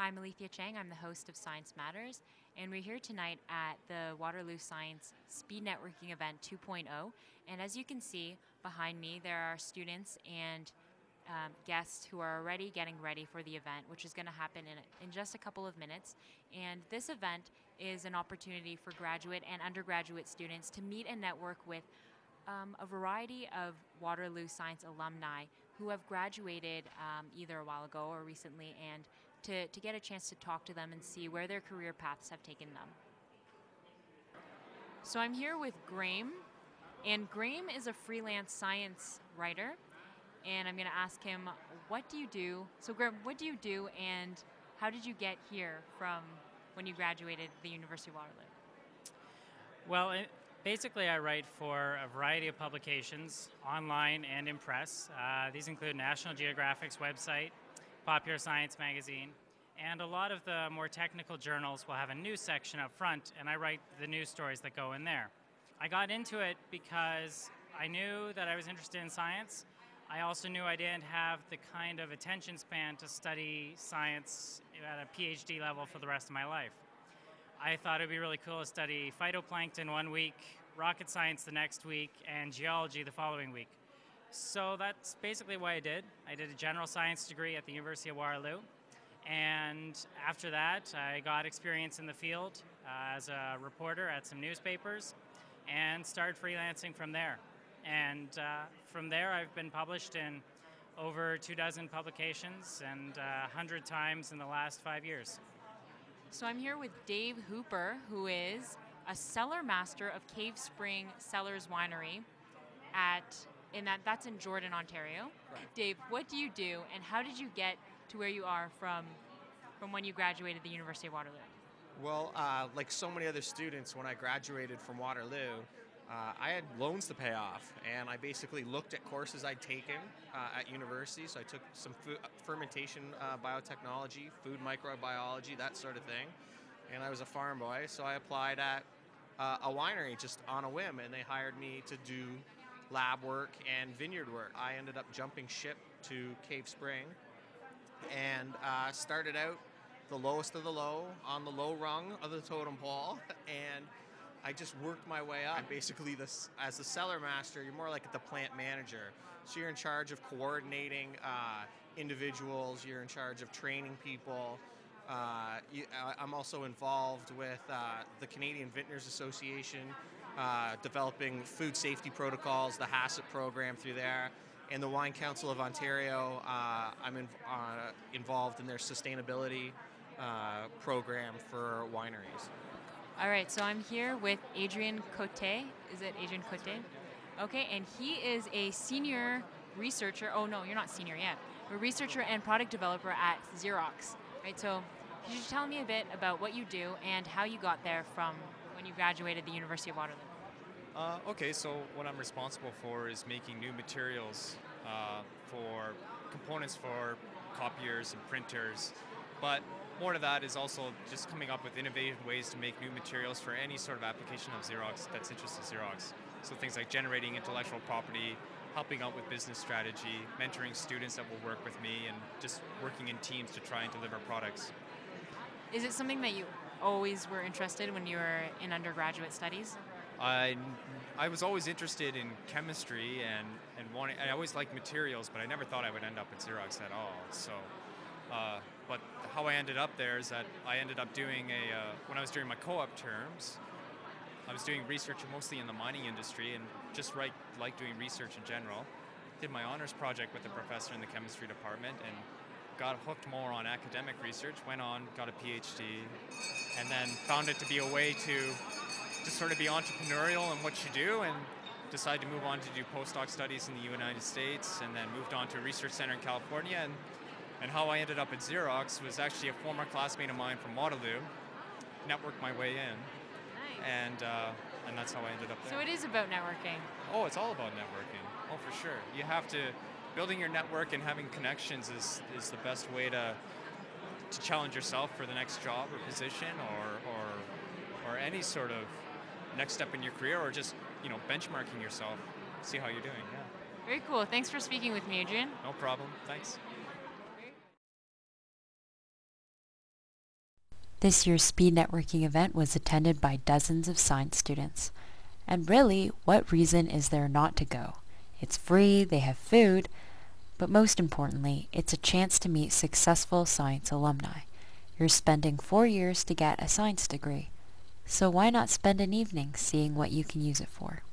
I'm Alethea Chang. I'm the host of Science Matters, and we're here tonight at the Waterloo Science Speed Networking Event 2.0. And as you can see behind me, there are students and guests who are already getting ready for the event, which is going to happen in just a couple of minutes. And this event is an opportunity for graduate and undergraduate students to meet and network with a variety of Waterloo Science alumni who have graduated either a while ago or recently, and to get a chance to talk to them and see where their career paths have taken them. So I'm here with Graham, and Graham is a freelance science writer, and I'm going to ask him, what do you do? So Graham, what do you do, and how did you get here from when you graduated the University of Waterloo? Well, basically I write for a variety of publications, online and in press. These include National Geographic's website, Popular Science magazine, and a lot of the more technical journals will have a news section up front, and I write the news stories that go in there. I got into it because I knew that I was interested in science. I also knew I didn't have the kind of attention span to study science at a PhD level for the rest of my life. I thought it would be really cool to study phytoplankton one week, rocket science the next week, and geology the following week. So that's basically what I did. I did a general science degree at the University of Waterloo, and after that I got experience in the field as a reporter at some newspapers and started freelancing from there. And from there I've been published in over 24 publications and 100 times in the last 5 years. So I'm here with Dave Hooper, who is a cellar master of Cave Spring Cellars Winery that's in Jordan, Ontario. Right. Dave, what do you do, and how did you get to where you are from when you graduated the University of Waterloo? Well, like so many other students, when I graduated from Waterloo, I had loans to pay off, and I basically looked at courses I'd taken at university. So I took some fermentation biotechnology, food microbiology, that sort of thing, and I was a farm boy, so I applied at a winery just on a whim, and they hired me to do lab work and vineyard work. I ended up jumping ship to Cave Spring and started out the lowest of the low, on the low rung of the totem pole, and I just worked my way up. Basically, as the cellar master, you're more like the plant manager. So you're in charge of coordinating individuals, you're in charge of training people. I'm also involved with the Canadian Vintners Association, developing food safety protocols, the HACCP program through there, and the Wine Council of Ontario. I'm involved in their sustainability program for wineries. All right, so I'm here with Adrian Cote. Is it Adrian Cote? Okay, and he is a senior researcher. Oh no, you're not senior yet. You're a researcher and product developer at Xerox. Right, so could you tell me a bit about what you do and how you got there from when you graduated the University of Waterloo? Okay, so what I'm responsible for is making new materials for components for copiers and printers, but more to that is also just coming up with innovative ways to make new materials for any sort of application of Xerox that's interested in Xerox. So things like generating intellectual property, helping out with business strategy, mentoring students that will work with me, and just working in teams to try and deliver products. Is it something that you always were interested in when you were in undergraduate studies? I was always interested in chemistry and I always liked materials, but I never thought I would end up at Xerox at all. So, but how I ended up there is that I ended up doing when I was doing my co-op terms, I was doing research mostly in the mining industry and just like doing research in general. Did my honors project with a professor in the chemistry department and got hooked more on academic research, went on, got a PhD, and then found it to be a way to sort of be entrepreneurial in what you do, and decided to move on to do postdoc studies in the United States, and then moved on to a research center in California. And how I ended up at Xerox was actually a former classmate of mine from Waterloo, networked my way in. Nice. And that's how I ended up there. So it is about networking. Oh, it's all about networking. Oh, for sure. You have to, building your network and having connections is the best way to challenge yourself for the next job or position or any sort of next step in your career, or just, benchmarking yourself, see how you're doing. Yeah. Very cool. Thanks for speaking with me, Adrian. No problem. Thanks. This year's speed networking event was attended by dozens of science students. And really, what reason is there not to go? It's free, they have food, but most importantly, it's a chance to meet successful science alumni. You're spending 4 years to get a science degree. So why not spend an evening seeing what you can use it for?